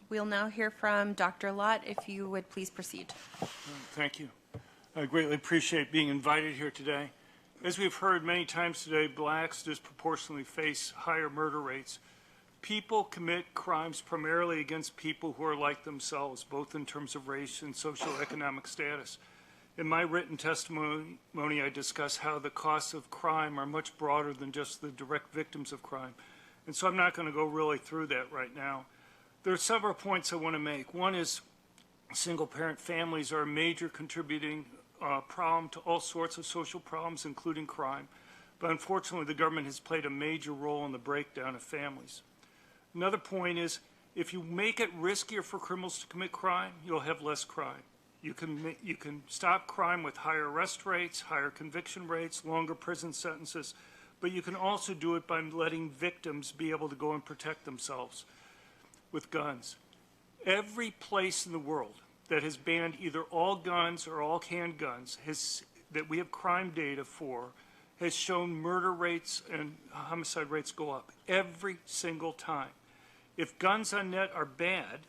We'll now hear from Dr. Lott. If you would please proceed. Thank you. I greatly appreciate being invited here today. As we've heard many times today, blacks disproportionately face higher murder rates. People commit crimes primarily against people who are like themselves, both in terms of race and socioeconomic status. In my written testimony, I discuss how the costs of crime are much broader than just the direct victims of crime. And so I'm not going to go really through that right now. There are several points I want to make. One is single-parent families are a major contributing problem to all sorts of social problems, including crime. But unfortunately, the government has played a major role in the breakdown of families. Another point is, if you make it riskier for criminals to commit crime, you'll have less crime. You can stop crime with higher arrest rates, higher conviction rates, longer prison sentences, but you can also do it by letting victims be able to go and protect themselves with guns. Every place in the world that has banned either all guns or all handguns that we have crime data for has shown murder rates and homicide rates go up every single time. If guns on net are bad,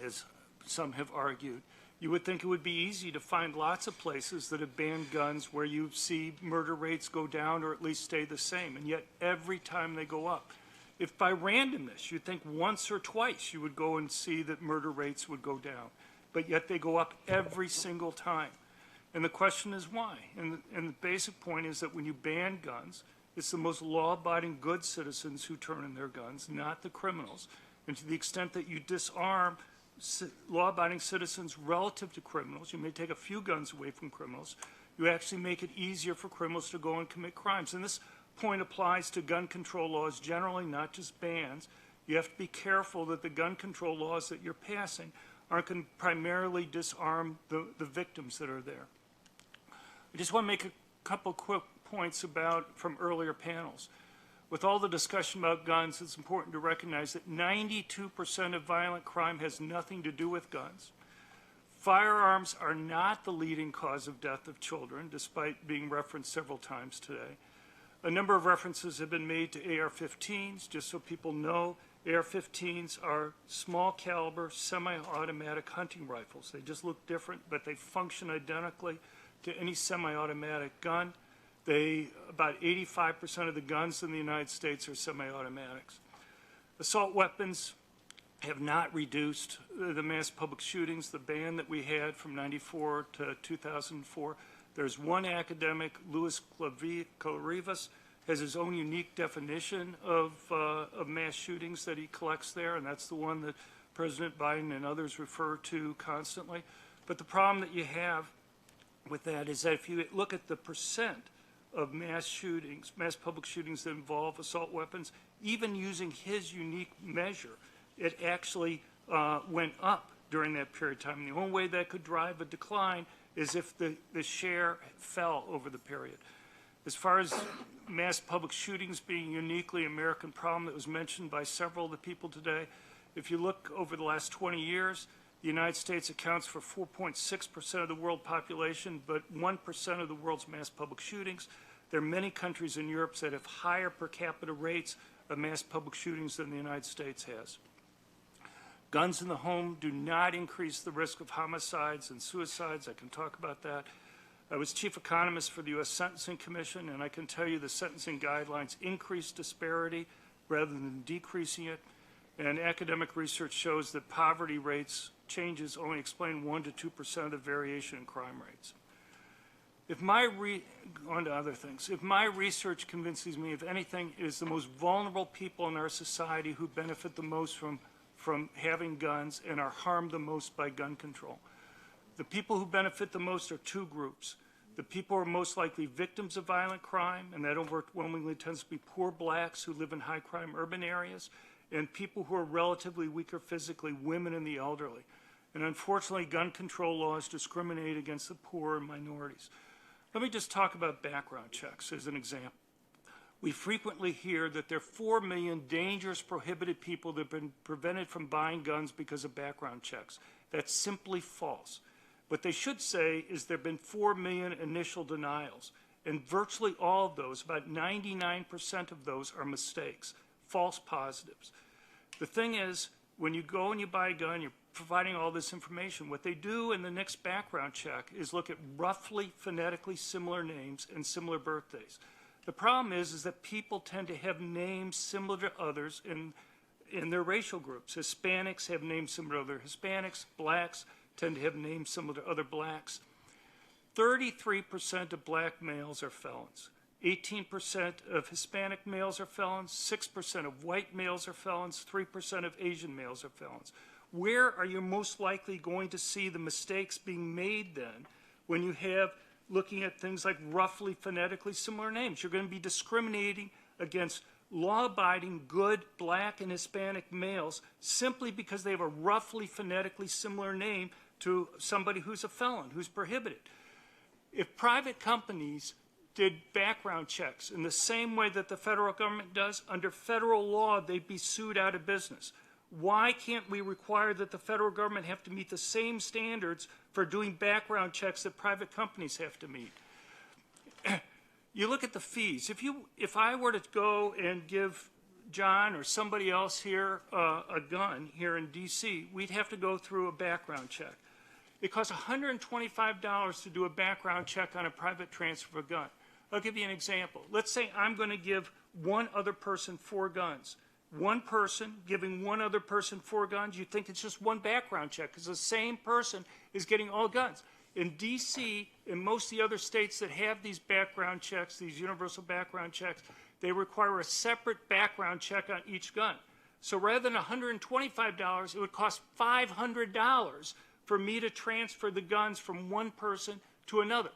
as some have argued, you would think it would be easy to find lots of places that have banned guns where you see murder rates go down or at least stay the same, and yet every time they go up. If by randomness you'd think once or twice you would go and see that murder rates would go down, but yet they go up every single time. And the question is why? And the basic point is that when you ban guns, it's the most law-abiding good citizens who turn in their guns, not the criminals. And to the extent that you disarm law-abiding citizens relative to criminals, you may take a few guns away from criminals, you actually make it easier for criminals to go and commit crimes. And this point applies to gun control laws generally, not just bans. You have to be careful that the gun control laws that you're passing aren't going to primarily disarm the victims that are there. I just want to make a couple quick points from earlier panels. With all the discussion about guns, it's important to recognize that 92% of violent crime has nothing to do with guns. Firearms are not the leading cause of death of children, despite being referenced several times today. A number of references have been made to AR-15s. Just so people know, AR-15s are small caliber, semi-automatic hunting rifles. They just look different, but they function identically to any semi-automatic gun. About 85% of the guns in the United States are semi-automatics. Assault weapons have not reduced the mass public shootings. The ban that we had from 94 to 2004, there's one academic, Luis Clavarivas, has his own unique definition of mass shootings that he collects there, and that's the one that President Biden and others refer to constantly. But the problem that you have with that is that if you look at the percent of mass shootings, mass public shootings that involve assault weapons, even using his unique measure, it actually went up during that period of time. And the only way that could drive a decline is if the share fell over the period. As far as mass public shootings being a uniquely American problem that was mentioned by several of the people today, if you look over the last 20 years, the United States accounts for 4.6% of the world population, but 1% of the world's mass public shootings. There are many countries in Europe that have higher per capita rates of mass public shootings than the United States has. Guns in the home do not increase the risk of homicides and suicides. I can talk about that. I was chief economist for the U.S. Sentencing Commission, and I can tell you the sentencing guidelines increase disparity rather than decreasing it. And academic research shows that poverty rates changes only explain 1% to 2% of the variation in crime rates. On to other things. If my research convinces me, if anything, it is the most vulnerable people in our society who benefit the most from having guns and are harmed the most by gun control. The people who benefit the most are two groups. The people who are most likely victims of violent crime, and that overwhelmingly tends to be poor blacks who live in high crime urban areas, and people who are relatively weaker physically, women and the elderly. And unfortunately, gun control laws discriminate against the poor and minorities. Let me just talk about background checks as an example. We frequently hear that there are 4 million dangerous, prohibited people that have been prevented from buying guns because of background checks. That's simply false. What they should say is there have been 4 million initial denials, and virtually all of those, about 99% of those, are mistakes, false positives. The thing is, when you go and you buy a gun, you're providing all this information. What they do in the next background check is look at roughly phonetically similar names and similar birthdays. The problem is that people tend to have names similar to others in their racial groups. Hispanics have names similar to other Hispanics. Blacks tend to have names similar to other blacks. 33% of black males are felons. 18% of Hispanic males are felons. 6% of white males are felons. 3% of Asian males are felons. Where are you most likely going to see the mistakes being made then when you have looking at things like roughly phonetically similar names? You're going to be discriminating against law-abiding, good black and Hispanic males simply because they have a roughly phonetically similar name to somebody who's a felon, who's prohibited. If private companies did background checks in the same way that the federal government does, under federal law, they'd be sued out of business. Why can't we require that the federal government have to meet the same standards for doing background checks that private companies have to meet? You look at the fees. If I were to go and give John or somebody else here a gun here in D.C., we'd have to go through a background check. It costs $125 to do a background check on a private transfer of a gun. I'll give you an example. Let's say I'm going to give one other person 4 guns. One person giving one other person 4 guns, you think it's just one background check because the same person is getting all guns. In D.C., in most of the other states that have these background checks, these universal background checks, they require a separate background check on each gun. So rather than $125, it would cost $500 for me to transfer the guns from one person to another.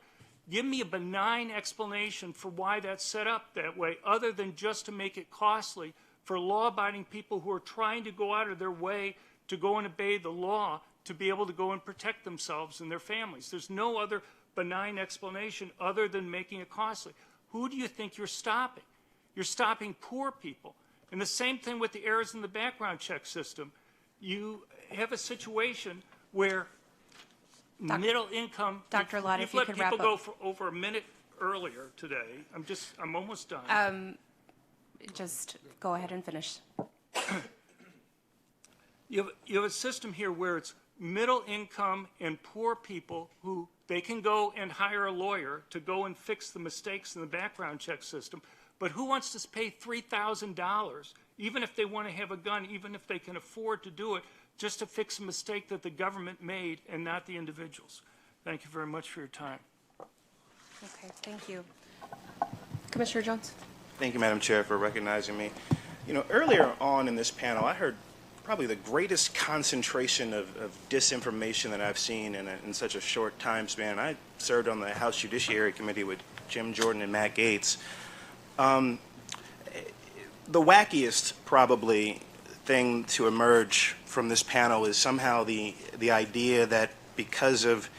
Give me a benign explanation for why that's set up that way, other than just to make it costly for law-abiding people who are trying to go out of their way to go and obey the law to be able to go and protect themselves and their families. There's no other benign explanation other than making it costly. Who do you think you're stopping? You're stopping poor people. And the same thing with the errors in the background check system. You have a situation where middle income. Dr. Lott, if you could wrap up. You've let people go for over a minute earlier today. I'm almost done. Just go ahead and finish. You have a system here where it's middle income and poor people who they can go and hire a lawyer to go and fix the mistakes in the background check system. But who wants to pay $3,000, even if they want to have a gun, even if they can afford to do it, just to fix a mistake that the government made and not the individuals? Thank you very much for your time. Okay, thank you. Commissioner Jones. Thank you, Madam Chair, for recognizing me. You know, earlier on in this panel, I heard probably the greatest concentration of disinformation that I've seen in such a short time span. I served on the House Judiciary Committee with Jim Jordan and Matt Gaetz. The wackiest, probably, thing to emerge from this panel is somehow the idea that because of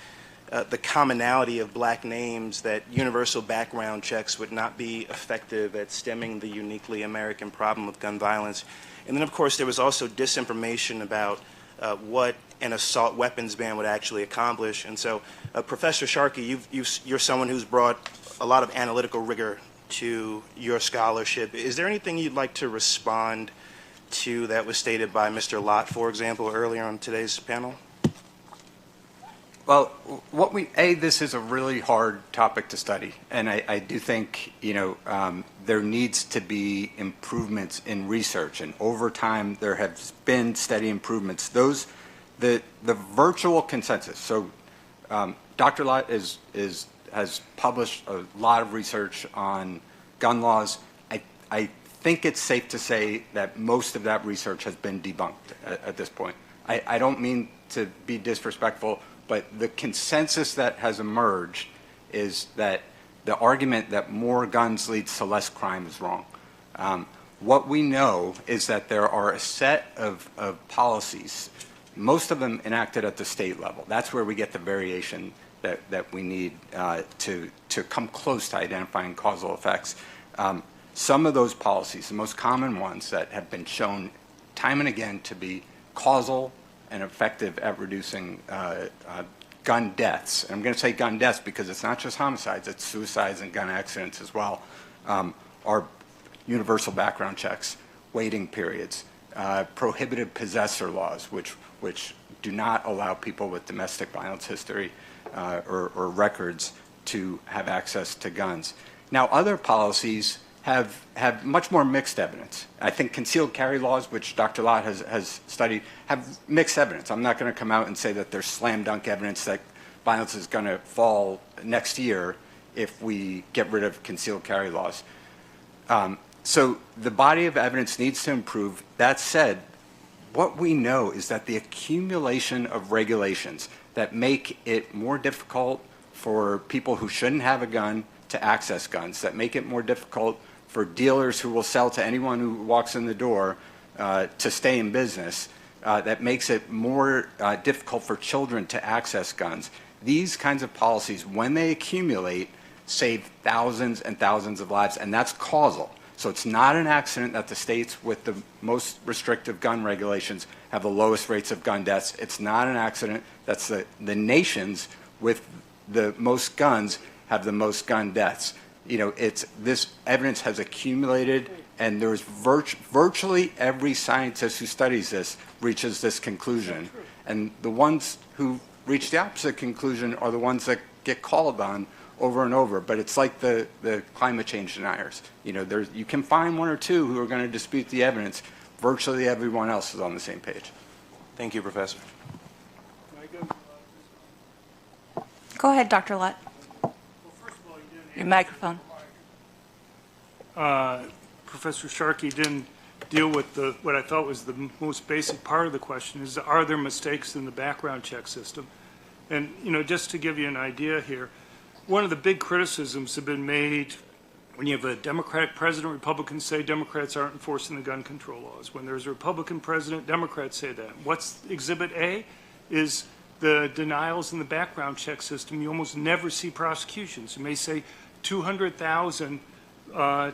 the commonality of black names, that universal background checks would not be effective at stemming the uniquely American problem of gun violence. And then, of course, there was also disinformation about what an assault weapons ban would actually accomplish. And so, Professor Sharkey, you're someone who's brought a lot of analytical rigor to your scholarship. Is there anything you'd like to respond to that was stated by Mr. Lott, for example, earlier on today's panel? Well, this is a really hard topic to study, and I do think, there needs to be improvements in research, and over time there have been steady improvements. The virtual consensus. So, Dr. Lott has published a lot of research on gun laws. I think it's safe to say that most of that research has been debunked at this point. I don't mean to be disrespectful, but the consensus that has emerged is that the argument that more guns leads to less crime is wrong. What we know is that there are a set of policies, most of them enacted at the state level. That's where we get the variation that we need to come close to identifying causal effects. Some of those policies, the most common ones that have been shown time and again to be causal and effective at reducing gun deaths. And I'm going to say gun deaths because it's not just homicides, it's suicides and gun accidents as well, are universal background checks, waiting periods, prohibited possessor laws, which do not allow people with domestic violence history or records to have access to guns. Now, other policies have much more mixed evidence. I think concealed carry laws, which Dr. Lott has studied, have mixed evidence. I'm not going to come out and say that there's slam dunk evidence that violence is going to fall next year if we get rid of concealed carry laws. So the body of evidence needs to improve. That said, what we know is that the accumulation of regulations that make it more difficult for people who shouldn't have a gun to access guns, that make it more difficult for dealers who will sell to anyone who walks in the door to stay in business, that makes it more difficult for children to access guns. These kinds of policies, when they accumulate, save thousands and thousands of lives, and that's causal. So it's not an accident that the states with the most restrictive gun regulations have the lowest rates of gun deaths. It's not an accident that the nations with the most guns have the most gun deaths. You know, this evidence has accumulated, and there's virtually every scientist who studies this reaches this conclusion. And the ones who reach the opposite conclusion are the ones that get called on over and over. But it's like the climate change deniers. You know, you can find one or two who are going to dispute the evidence. Virtually everyone else is on the same page. Thank you, Professor. Go ahead, Dr. Lott. Your microphone. Professor Sharkey didn't deal with what I thought was the most basic part of the question, is are there mistakes in the background check system? And, you know, just to give you an idea here, one of the big criticisms have been made when you have a Democratic president. Republicans say Democrats aren't enforcing the gun control laws. When there's a Republican president, Democrats say that. What's Exhibit A is the denials in the background check system. You almost never see prosecutions. You may say 200,000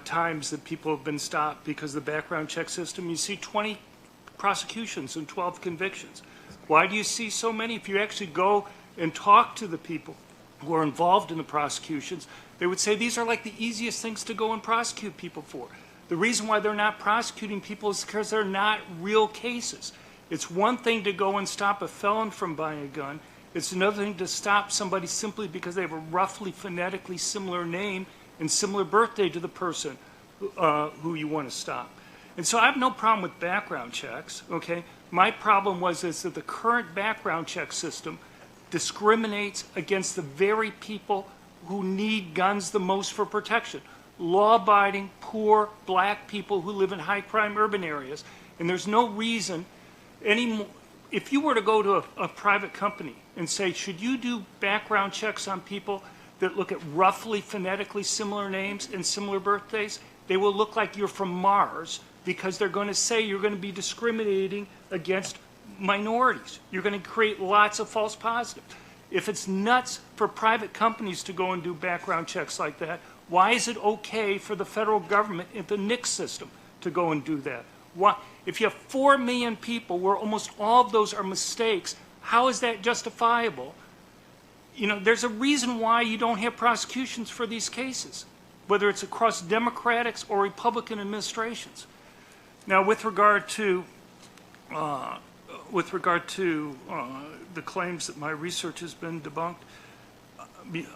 times that people have been stopped because of the background check system. You see 20 prosecutions and 12 convictions. Why do you see so many? If you actually go and talk to the people who are involved in the prosecutions, they would say these are like the easiest things to go and prosecute people for. The reason why they're not prosecuting people is because they're not real cases. It's one thing to go and stop a felon from buying a gun. It's another thing to stop somebody simply because they have a roughly phonetically similar name and similar birthday to the person who you want to stop. And so I have no problem with background checks, okay? My problem is that the current background check system discriminates against the very people who need guns the most for protection. Law-abiding, poor, black people who live in high-crime urban areas. And there's no reason anymore. If you were to go to a private company and say, should you do background checks on people that look at roughly phonetically similar names and similar birthdays, they will look like you're from Mars, because they're going to say you're going to be discriminating against minorities. You're going to create lots of false positives. If it's nuts for private companies to go and do background checks like that, why is it okay for the federal government in the NICS system to go and do that? Why, if you have 4 million people where almost all of those are mistakes, how is that justifiable? You know, there's a reason why you don't have prosecutions for these cases, whether it's across Democratic or Republican administrations. Now, with regard to the claims that my research has been debunked,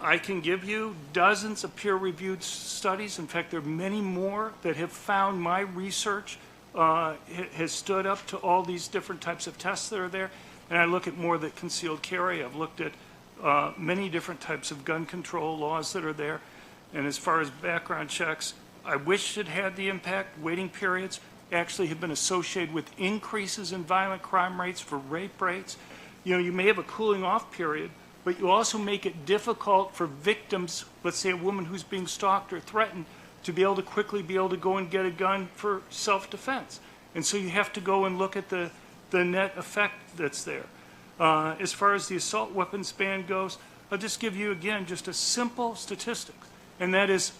I can give you dozens of peer-reviewed studies. In fact, there are many more that have found my research has stood up to all these different types of tests that are there. And I look at more that concealed carry. I've looked at many different types of gun control laws that are there. And as far as background checks, I wish it had the impact. Waiting periods actually have been associated with increases in violent crime rates for rape rates. You know, you may have a cooling off period, but you also make it difficult for victims, let's say a woman who's being stalked or threatened, to be able to quickly be able to go and get a gun for self-defense. And so you have to go and look at the net effect that's there. As far as the assault weapons ban goes, I'll just give you, again, just a simple statistic. And that is,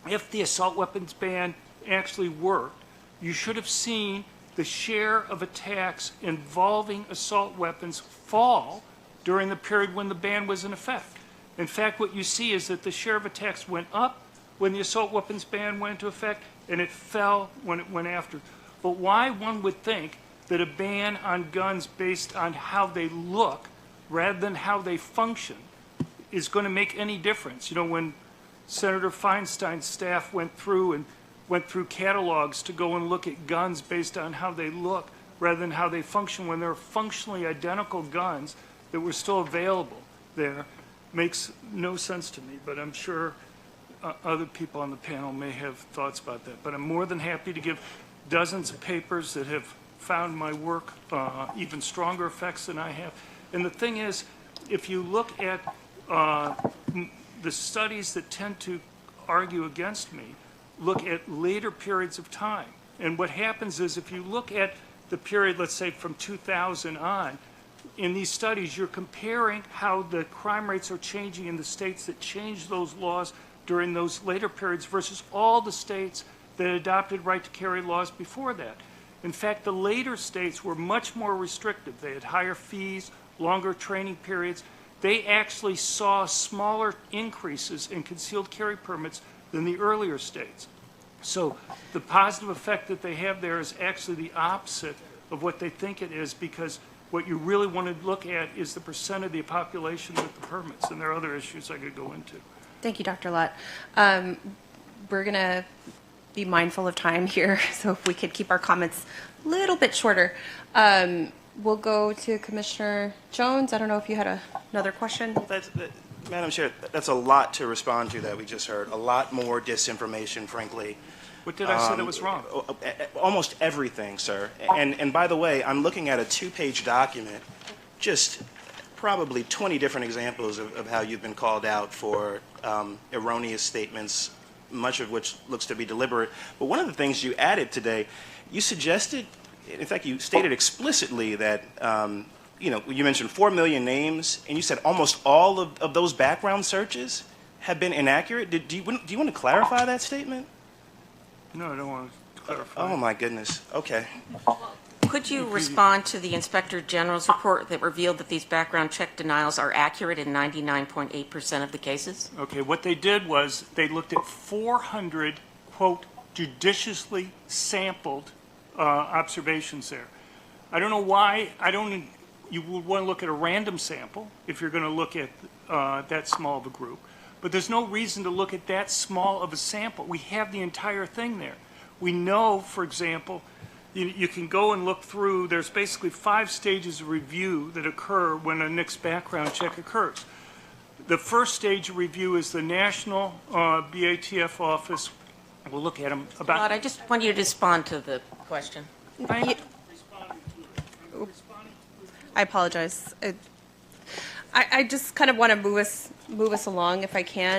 if the assault weapons ban actually worked, you should have seen the share of attacks involving assault weapons fall during the period when the ban was in effect. In fact, what you see is that the share of attacks went up when the assault weapons ban went into effect, and it fell when it went after. but why one would think that a ban on guns based on how they look rather than how they function is going to make any difference. You know, when Senator Feinstein's staff went through catalogs to go and look at guns based on how they look rather than how they function, when they're functionally identical guns that were still available there, makes no sense to me. But I'm sure other people on the panel may have thoughts about that. But I'm more than happy to give dozens of papers that have found my work even stronger effects than I have. And the thing is, if you look at the studies that tend to argue against me, look at later periods of time. And what happens is, if you look at the period, let's say from 2000 on, in these studies, you're comparing how the crime rates are changing in the states that changed those laws during those later periods versus all the states that adopted right to carry laws before that. In fact, the later states were much more restrictive. They had higher fees, longer training periods. They actually saw smaller increases in concealed carry permits than the earlier states. So the positive effect that they have there is actually the opposite of what they think it is, because what you really want to look at is the percent of the population with the permits, and there are other issues I could go into. Thank you, Dr. Lott. We're going to be mindful of time here, so if we could keep our comments a little bit shorter. We'll go to Commissioner Jones. I don't know if you had another question. Madam Chair, that's a lot to respond to that we just heard. A lot more disinformation, frankly. What did I say that was wrong? Almost everything, sir. And by the way, I'm looking at a 2-page document, just probably 20 different examples of how you've been called out for erroneous statements, much of which looks to be deliberate. But one of the things you added today, you suggested, in fact, you stated explicitly that, you know, you mentioned 4 million names, and you said almost all of those background searches have been inaccurate. Do you want to clarify that statement? No, I don't want to clarify. Oh, my goodness. Okay. Could you respond to the Inspector General's report that revealed that these background check denials are accurate in 99.8% of the cases? Okay, what they did was they looked at 400, quote, judiciously sampled observations there. I don't know why. You would want to look at a random sample if you're going to look at that small of a group. But there's no reason to look at that small of a sample. We have the entire thing there. We know, for example, you can go and look through, there's basically 5 stages of review that occur when a NICS background check occurs. The first stage of review is the National BATF office. We'll look at them about... Lott, I just want you to respond to the question. I apologize. I just kind of want to move us along if I can.